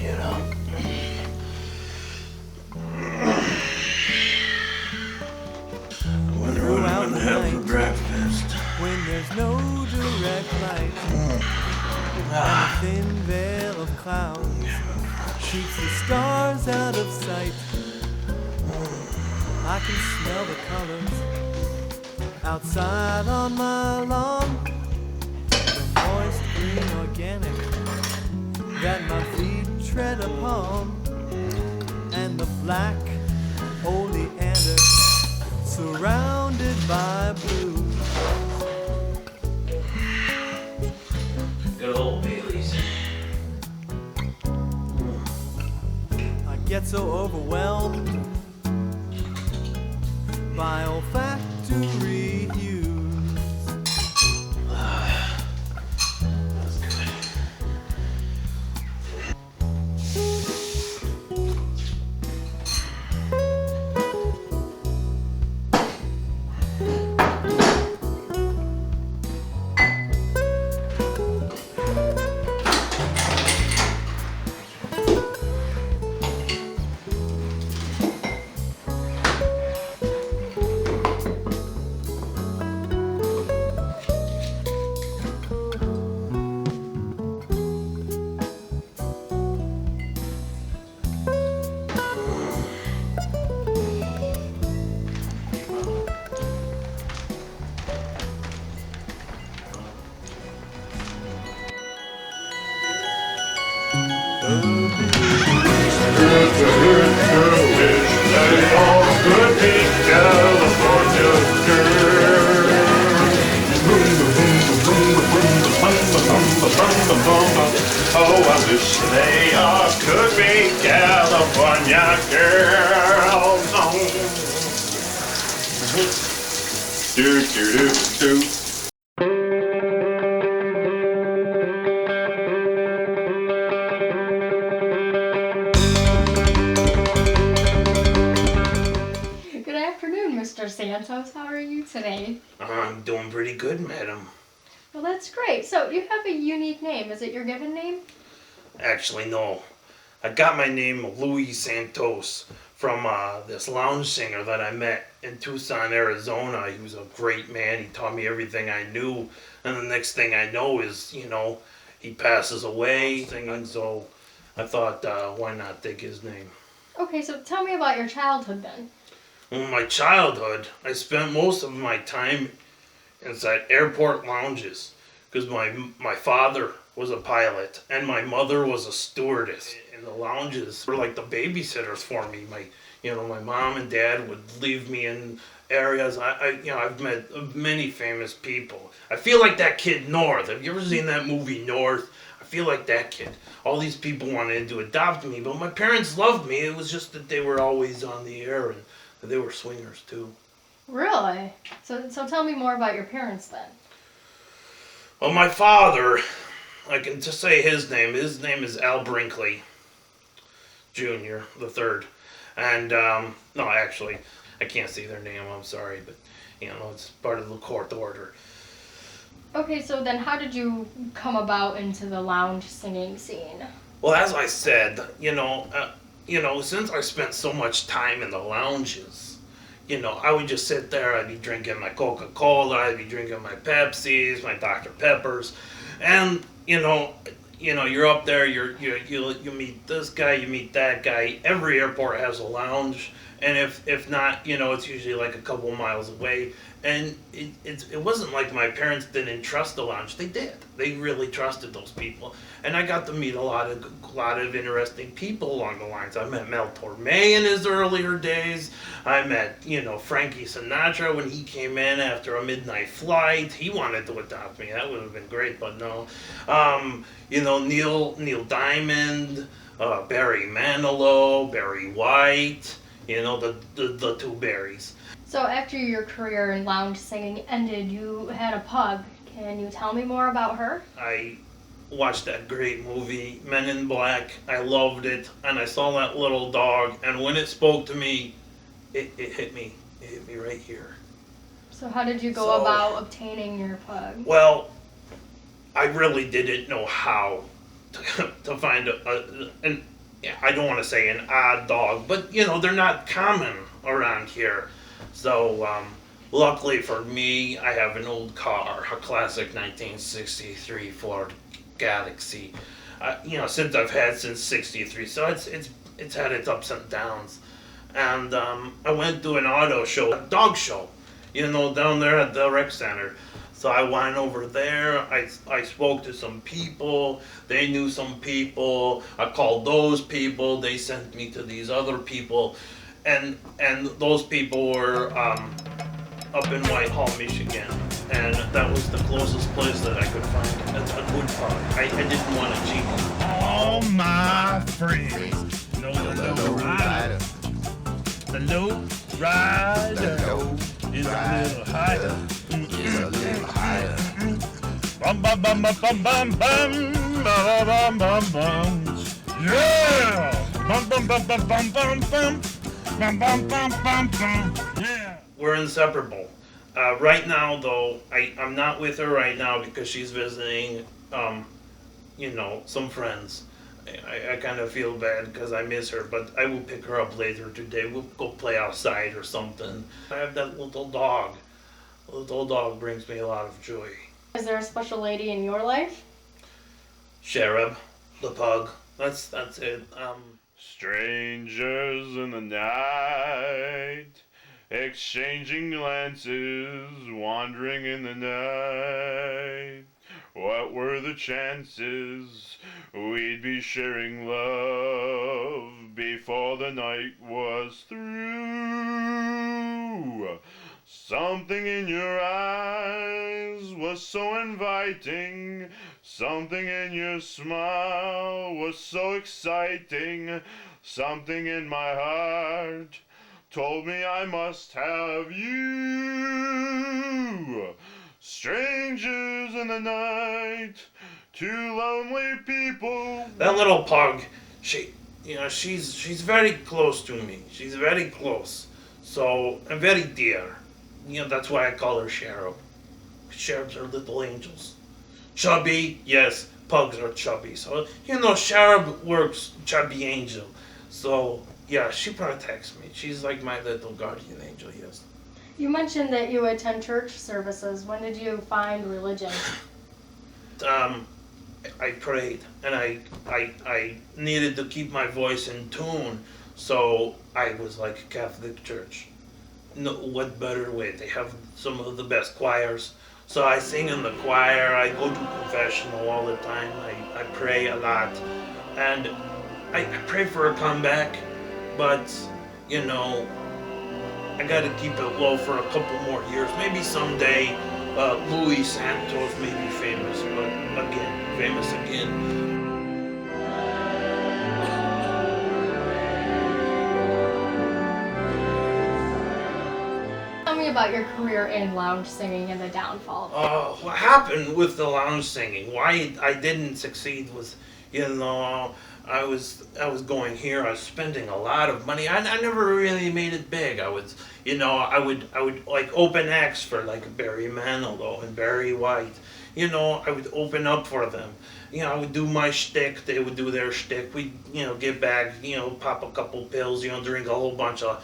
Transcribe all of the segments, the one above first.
you know. Wonder what I'm gonna have for breakfast. When there's no direct light and a thin veil of cloud keeps the stars out of sight, I can smell the colors outside on my lawn, the moist green organic that my feet tread upon, and the black oleander surrounded by blue. Good old Bailey's. I get so overwhelmed by olfactory hues. That's good. Oh, I wish they all could be California girls. Do do do do. Good afternoon, Mr. Santos. How are you today? I'm doing pretty good, madam. Well, that's great. So, you have a unique name. Is it your given name? Actually, no. I got my name Louis Santos from this lounge singer that I met in Tucson, Arizona. He was a great man. He taught me everything I knew. And the next thing I know is, he passes away singing. So I thought, why not take his name? Okay, so tell me about your childhood then. Well, my childhood, I spent most of my time inside airport lounges because my father was a pilot and my mother was a stewardess. And the lounges were like the babysitters for me. My mom and dad would leave me in areas. I've met many famous people. I feel like that kid North. Have you ever seen that movie North? I feel like that kid. All these people wanted to adopt me, but my parents loved me. It was just that they were always on the air and they were swingers too. Really? So tell me more about your parents then. Well, my father, I can just say his name. His name is Al Brinkley Jr., the third. And, no, actually, I can't say their name, I'm sorry, but, it's part of the court order. Okay, so then how did you come about into the lounge singing scene? Well, as I said, since I spent so much time in the lounges, I would just sit there, I'd be drinking my Coca-Cola, I'd be drinking my Pepsis, my Dr. Peppers, and, you're up there, you meet this guy, you meet that guy. Every airport has a lounge, and if not, it's usually like a couple miles away. And it wasn't like my parents didn't trust the lounge. They did. They really trusted those people. And I got to meet a lot of interesting people along the lines. I met Mel Torme in his earlier days. I met, Frankie Sinatra when he came in after a midnight flight. He wanted to adopt me. That would have been great, but no. Neil Diamond, Barry Manilow, Barry White, the two Barrys. So after your career in lounge singing ended, you had a pug. Can you tell me more about her? I watched that great movie, Men in Black. I loved it, and I saw that little dog, and when it spoke to me, it hit me. It hit me right here. So how did you go about obtaining your pug? Well, I really didn't know how to find yeah, I don't want to say an odd dog, but you know, they're not common around here. So, luckily for me, I have an old car, a classic 1963 Ford Galaxy. You know, since I've had since '63, so it's had its ups and downs. And I went to an auto show, a dog show, you know, down there at the rec center. So I went over there. I spoke to some people. They knew some people. I called those people. They sent me to these other people, and those people were up in Whitehall, Michigan, and that was the closest place that I could find a good pub. I didn't want to cheat. All my friends know the low rider. The low rider is a little higher. Bum bum bum bum bum bum bum bum bum bum. Yeah. Bum bum bum bum bum bum bum bum bum bum bum bum. Yeah. We're inseparable. Right now, though, I'm not with her right now because she's visiting, you know, some friends. I kind of feel bad because I miss her, but I will pick her up later today. We'll go play outside or something. I have that little dog. The little dog brings me a lot of joy. Is there a special lady in your life? Cherub, the pug. That's it. Strangers in the night, exchanging glances, wandering in the night. What were the chances we'd be sharing love before the night was through? Something in your eyes was so inviting. Something in your smile was so exciting. Something in my heart told me I must have you. Strangers in the night, two lonely people. That little pug, you know, she's very close to me. She's very close. So, and very dear. You know, that's why I call her Cherub. Cherubs are little angels. Chubby, yes, pugs are chubby. So, you know, Cherub works chubby angel. So, yeah, she protects me. She's like my little guardian angel, yes. You mentioned that you attend church services. When did you find religion? I prayed, and I needed to keep my voice in tune, so I was like Catholic Church. No, what better way? They have some of the best choirs. So I sing in the choir, I go to confessional all the time, I pray a lot. And I pray for a comeback, but, you know, I gotta keep it low for a couple more years. Maybe someday Louis Santos may be famous, but again, famous again. Tell me about your career in lounge singing and the downfall. What happened with the lounge singing? Why I didn't succeed was, you know, I was going here. I was spending a lot of money. I never really made it big. I would like open acts for like Barry Manilow and Barry White. You know, I would open up for them. You know, I would do my shtick. They would do their shtick. We'd, you know, get back. You know, pop a couple pills. You know, drink a whole bunch of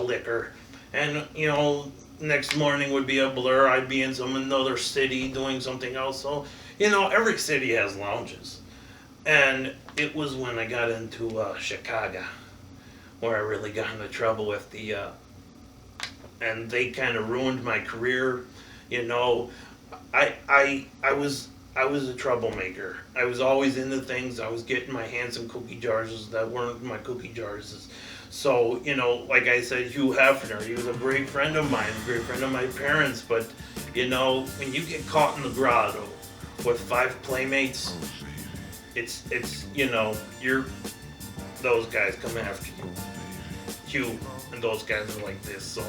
liquor. And, you know, next morning would be a blur. I'd be in another city doing something else. So, you know, every city has lounges. And it was when I got into Chicago where I really got into trouble with the, and they kind of ruined my career. You know, I was a troublemaker. I was always into things. I was getting my hands in cookie jars that weren't my cookie jars. So, you know, like I said, Hugh Hefner, he was a great friend of mine, a great friend of my parents, but, you know, when you get caught in the grotto with 5 playmates, it's you know, those guys come after you. Hugh and those guys are like this. So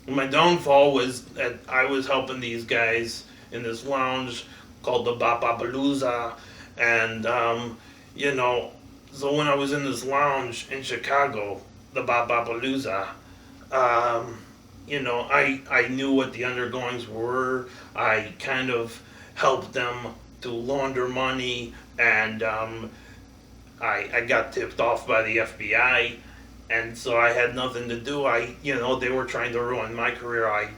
my downfall was that I was helping these guys in this lounge called the Bapapalooza, and, you know, so when I was in this lounge in Chicago, the Bapapalooza, you know, I knew what the undergoings were. I kind of helped them to launder money and I got tipped off by the FBI, and so I had nothing to do. They were trying to ruin my career. I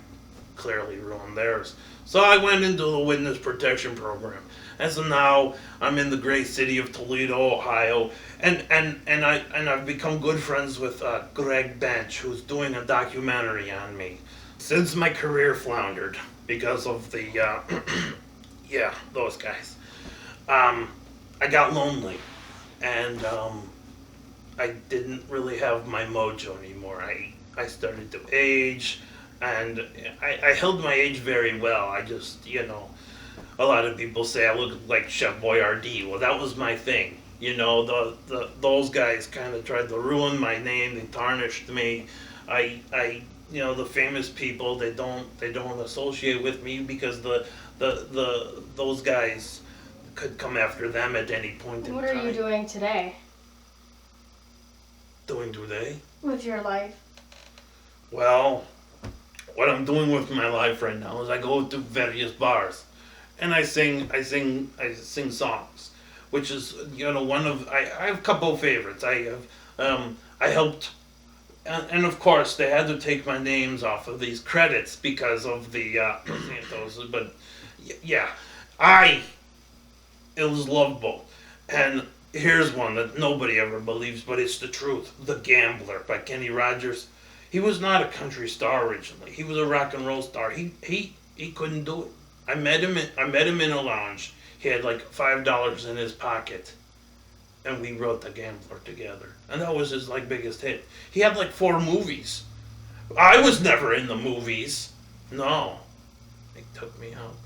clearly ruined theirs. So I went into the witness protection program. And so now I'm in the great city of Toledo, Ohio, and I've become good friends with Greg Bench, who's doing a documentary on me. Since my career floundered because of the yeah, those guys, I got lonely, and I didn't really have my mojo anymore. I started to age, and I held my age very well. I just, a lot of people say I look like Chef Boyardee. Well, that was my thing. Those guys kind of tried to ruin my name. They tarnished me. The famous people, they don't associate with me because those guys could come after them at any point in time. What are you doing today Doing today? with your life? Well, what I'm doing with my life right now is I go to various bars, and I sing songs, which is one of I have a couple of favorites. I helped, and of course they had to take my names off of these credits because of the Santos. But yeah, it was Love Boat, and here's one that nobody ever believes, but it's the truth. The Gambler by Kenny Rogers. He was not a country star originally. He was a rock and roll star. He couldn't do it. I met him in a lounge. He had like $5 in his pocket, and we wrote The Gambler together. And that was his biggest hit. He had 4 movies. I was never in the movies. No. They took me out.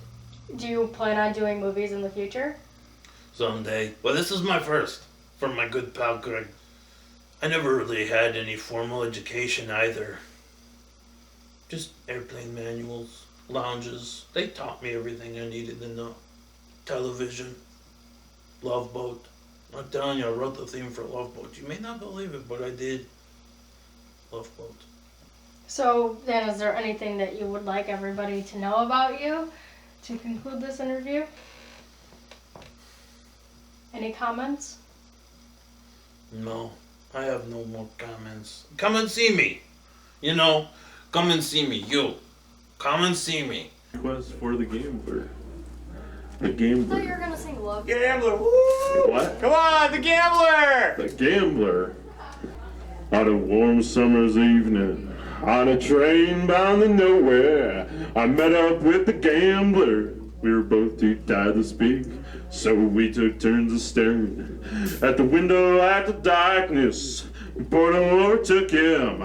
Do you plan on doing movies in the future? Someday. But this is my first, from my good pal Greg. I never really had any formal education either. Just airplane manuals, lounges. They taught me everything I needed to know. Television, Love Boat. I'm telling you, I wrote the theme for Love Boat. You may not believe it, but I did. Love Boat. So, then, is there anything that you would like everybody to know about you to conclude this interview? Any comments? No, I have no more comments. Come and see me. Come and see me. You. Come and see me. Request for the Gambler. The I Gambler. thought you were gonna sing Love. Gambler, woo! What? Come on, the Gambler! The Gambler. On a warm summer's evening, on a train bound to nowhere, I met up with the Gambler. We were both too tired to speak, so we took turns of staring at the window at the darkness. Boredom overtook him,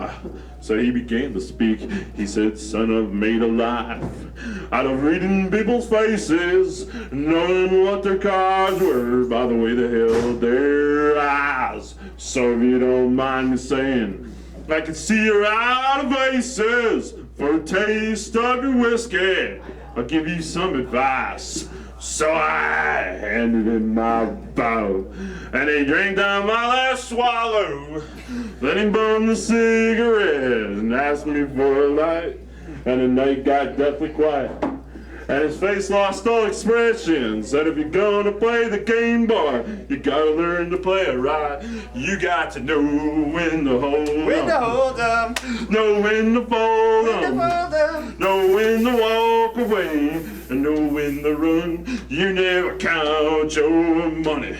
so he began to speak. He said, "Son, I've made a life out of reading people's faces, knowing what their cars were by the way they held their eyes. So if you don't mind me saying, I can see you're out of aces. For a taste of your whiskey, I'll give you some advice." So I handed him my bottle, and he drank down my last swallow. Then he bummed the cigarette and asked me for a light, and the night got deathly quiet. And his face lost all expression. Said, "If you're gonna play the game, boy, you gotta learn to play it right. You got to know when to hold 'em, When to hold 'em, know when to fold 'em, fold 'em. know when to walk away, and know when to run. You never count your money.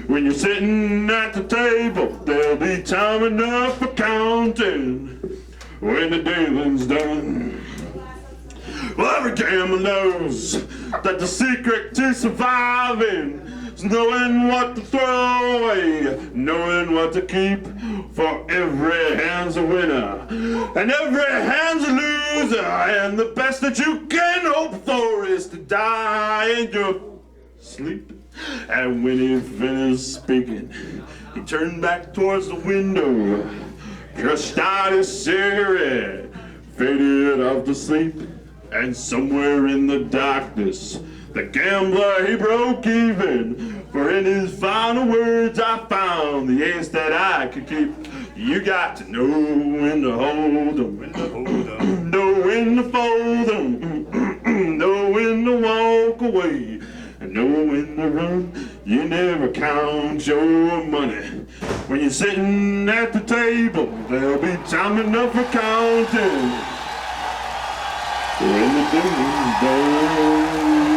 When you're sitting at the table, there'll be time enough for counting when the dealing's done." Well, every gambler knows that the secret to surviving is knowing what to throw away, knowing what to keep, for every hand's a winner, and every hand's a loser, and the best that you can hope for is to die in your sleep. And when he finished speaking, he turned back towards the window, crushed out his cigarette, faded off to sleep. And somewhere in the darkness, the gambler, he broke even. For in his final words, I found the ace that I could keep. You got to know when to hold 'em, know when to fold 'em, know when to walk away, and know when to run. You never count your money. When you're sitting at the table, there'll be time enough for counting. When the dinner's done.